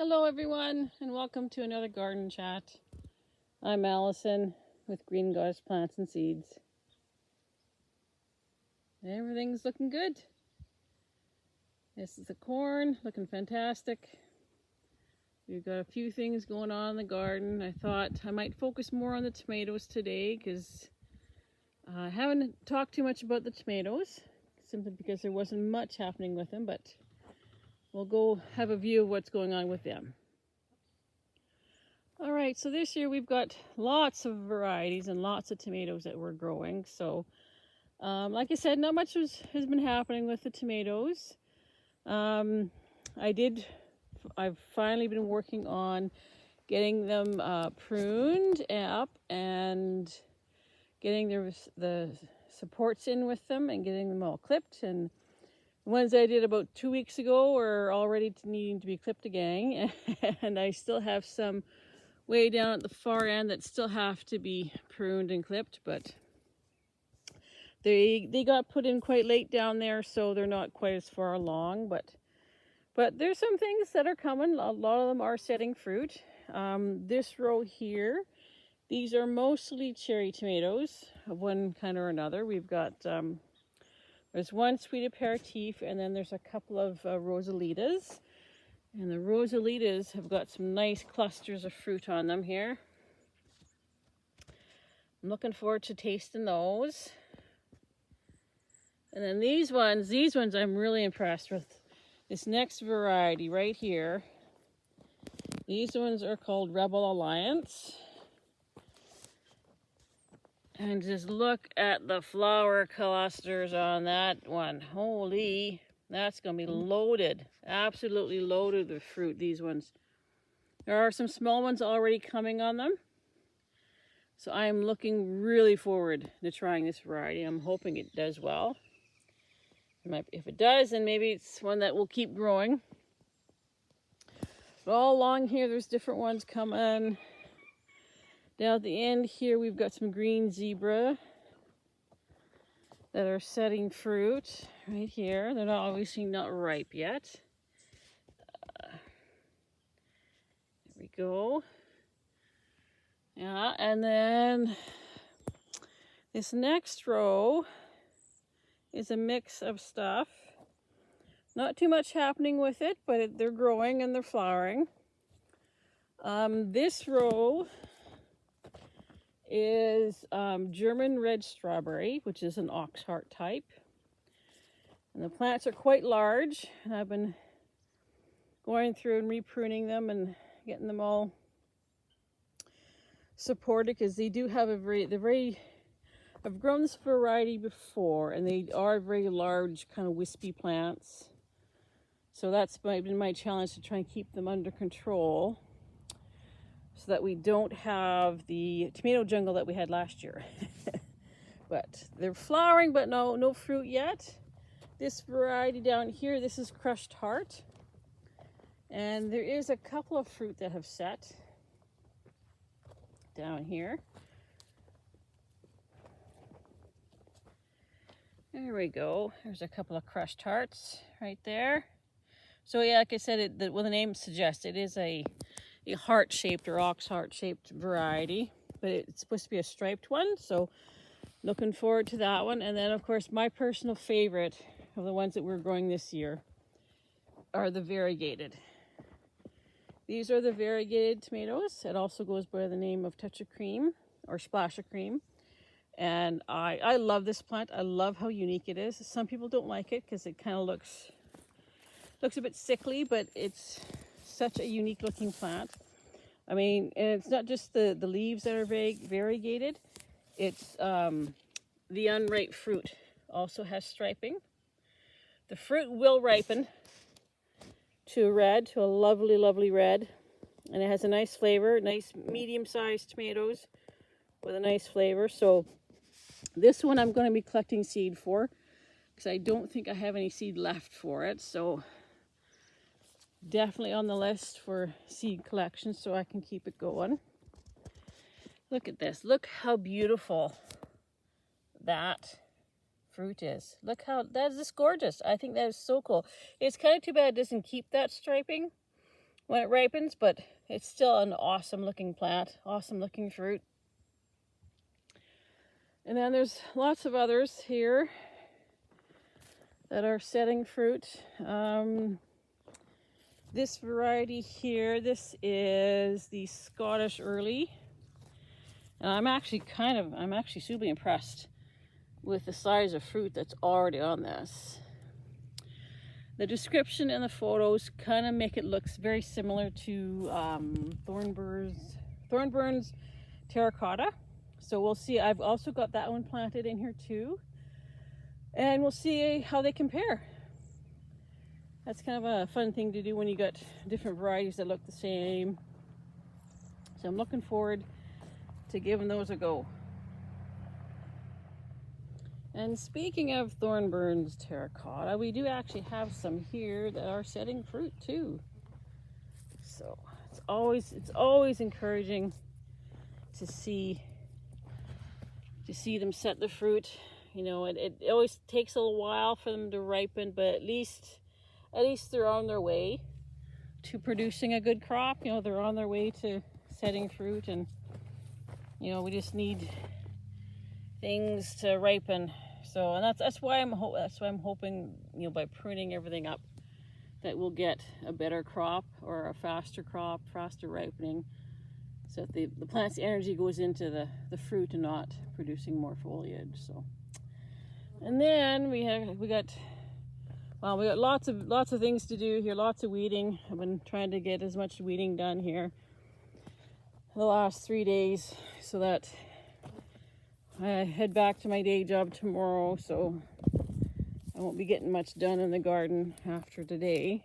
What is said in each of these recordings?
Hello everyone, and welcome to another garden chat. I'm Allison with Green Goddess Plants and Seeds. Everything's looking good. This is the corn, looking fantastic. We've got a few things going on in the garden. I thought I might focus more on the tomatoes today because I haven't talked too much about the tomatoes, simply because there wasn't much happening with them, but we'll go have a view of what's going on with them. All right, so this year we've got lots of varieties and lots of tomatoes that we're growing. So, like I said, not much has been happening with the tomatoes. I've finally been working on getting them pruned up and getting the supports in with them and getting them all clipped. And the ones I did about 2 weeks ago are already needing to be clipped again. And I still have some way down at the far end that still have to be pruned and clipped, but they got put in quite late down there, so they're not quite as far along, but there's some things that are coming. A lot of them are setting fruit. This row here, these are mostly cherry tomatoes of one kind or another. We've got there's one sweet aperitif, and then there's a couple of rosalitas. And the rosalitas have got some nice clusters of fruit on them here. I'm looking forward to tasting those. And then these ones I'm really impressed with. This next variety right here. These ones are called Rebel Alliance. And just look at the flower clusters on that one. Holy, that's going to be loaded. Absolutely loaded with fruit, these ones. There are some small ones already coming on them. So I'm looking really forward to trying this variety. I'm hoping it does well. If it does, then maybe it's one that will keep growing. But all along here, there's different ones coming. Down at the end here, we've got some green zebra that are setting fruit right here. They're obviously not ripe yet. There we go. Yeah, and then this next row is a mix of stuff. Not too much happening with it, but they're growing and they're flowering. This row is German red strawberry, which is an oxheart type. And the plants are quite large, and I've been going through and repruning them and getting them all supported, because they do have I've grown this variety before, and they are very large, kind of wispy plants. So that's been my challenge, to try and keep them under control so that we don't have the tomato jungle that we had last year. But they're flowering, but no fruit yet. This variety down here, this is crushed heart. And there is a couple of fruit that have set down here. There we go. There's a couple of crushed hearts right there. So yeah, like I said, the name suggests, it is a heart-shaped or ox-heart-shaped variety, but it's supposed to be a striped one, so looking forward to that one. And then, of course, my personal favorite of the ones that we're growing this year are the variegated. These are the variegated tomatoes. It also goes by the name of Touch of Cream or Splash of Cream. And I love this plant. I love how unique it is. Some people don't like it because it kind of looks a bit sickly, but it's such a unique looking plant. I mean, and it's not just the leaves that are variegated. It's the unripe fruit also has striping. The fruit will ripen to a lovely, lovely red. And it has a nice flavor, nice medium-sized tomatoes with a nice flavor. So this one I'm going to be collecting seed for, because I don't think I have any seed left for it. So definitely on the list for seed collection so I can keep it going. Look at this. Look how beautiful that fruit is. Look how, that is just gorgeous. I think that is so cool. It's kind of too bad it doesn't keep that striping, when it ripens, but it's still an awesome looking plant, awesome looking fruit. And then there's lots of others here that are setting fruit. This variety here, this is the Scottish Early. And I'm actually super impressed with the size of fruit that's already on this. The description and the photos kind of make it look very similar to Thornburn's terracotta. So we'll see. I've also got that one planted in here too. And we'll see how they compare. That's kind of a fun thing to do when you got different varieties that look the same. So I'm looking forward to giving those a go. And speaking of Thornburn's terracotta, we do actually have some here that are setting fruit too. So it's always encouraging to see them set the fruit. You know, it always takes a little while for them to ripen, but at least they're on their way to producing a good crop. You know, they're on their way to setting fruit, and you know, we just need things to ripen. So, and that's why I'm hoping, you know, by pruning everything up, that we'll get a better crop or a faster crop, faster ripening, so that the plant's energy goes into the fruit and not producing more foliage. So, and then we got lots of things to do here, lots of weeding. I've been trying to get as much weeding done here the last 3 days so that I head back to my day job tomorrow, so I won't be getting much done in the garden after today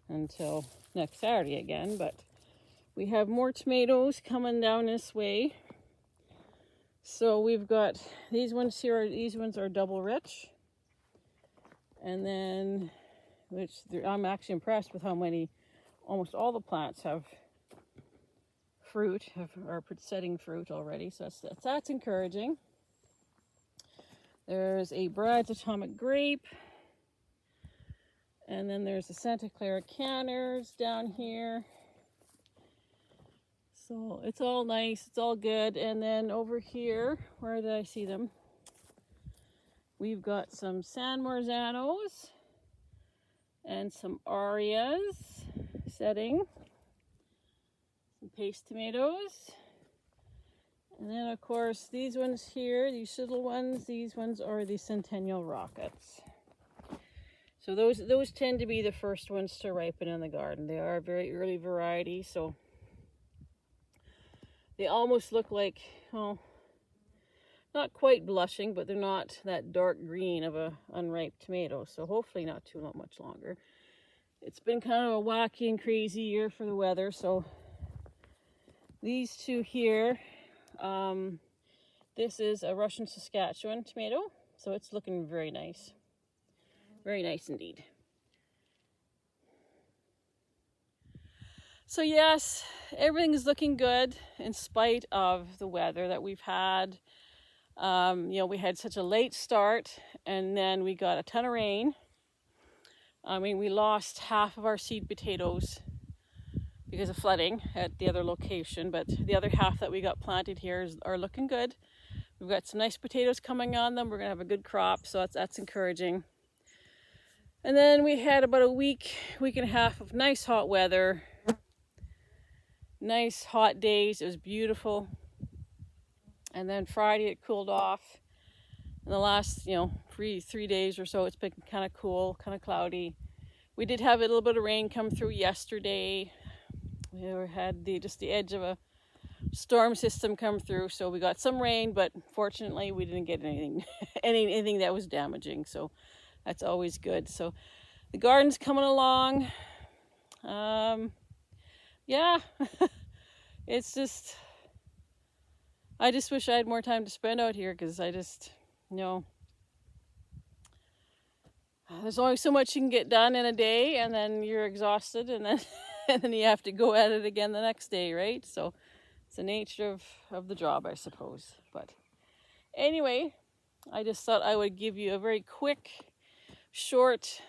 until next Saturday again. But we have more tomatoes coming down this way. So we've got these ones here. These ones are double rich. And then, I'm actually impressed with how many, almost all the plants have fruit, are setting fruit already. So that's encouraging. There's a Brad's Atomic Grape. And then there's the Santa Clara Canners down here. So it's all nice, it's all good. And then over here, where did I see them? We've got some San Marzanos and some Arias setting. Some paste tomatoes. And then of course these ones here, these little ones, these ones are the Centennial Rockets. So those tend to be the first ones to ripen in the garden. They are a very early variety, so they almost look like, well, not quite blushing, but they're not that dark green of a unripe tomato. So hopefully not much longer. It's been kind of a wacky and crazy year for the weather. So these two here, this is a Russian Saskatchewan tomato. So it's looking very nice. Very nice indeed. So yes, everything is looking good in spite of the weather that we've had. You know, we had such a late start, and then we got a ton of rain. I mean, we lost half of our seed potatoes because of flooding at the other location, but the other half that we got planted here are looking good. We've got some nice potatoes coming on them. We're gonna have a good crop, so that's encouraging. And then we had about a week and a half of nice hot weather. Nice hot days. It was beautiful. And then Friday it cooled off. In the last, you know, three days or so, it's been kind of cool, kind of cloudy. We did have a little bit of rain come through yesterday. We had just the edge of a storm system come through, so we got some rain, but fortunately we didn't get anything that was damaging. So that's always good. So the garden's coming along. Yeah, it's just, I just wish I had more time to spend out here, because I just, you know, there's only so much you can get done in a day, and then you're exhausted, and then you have to go at it again the next day, right? So it's the nature of the job, I suppose. But anyway, I just thought I would give you a very quick, short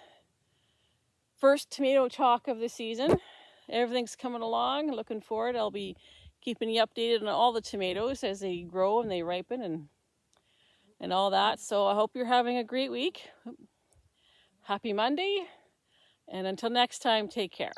first tomato talk of the season. everything's coming along. Looking forward. I'll be keeping you updated on all the tomatoes as they grow and they ripen and all that. So I hope you're having a great week. Happy Monday. And until next time, take care.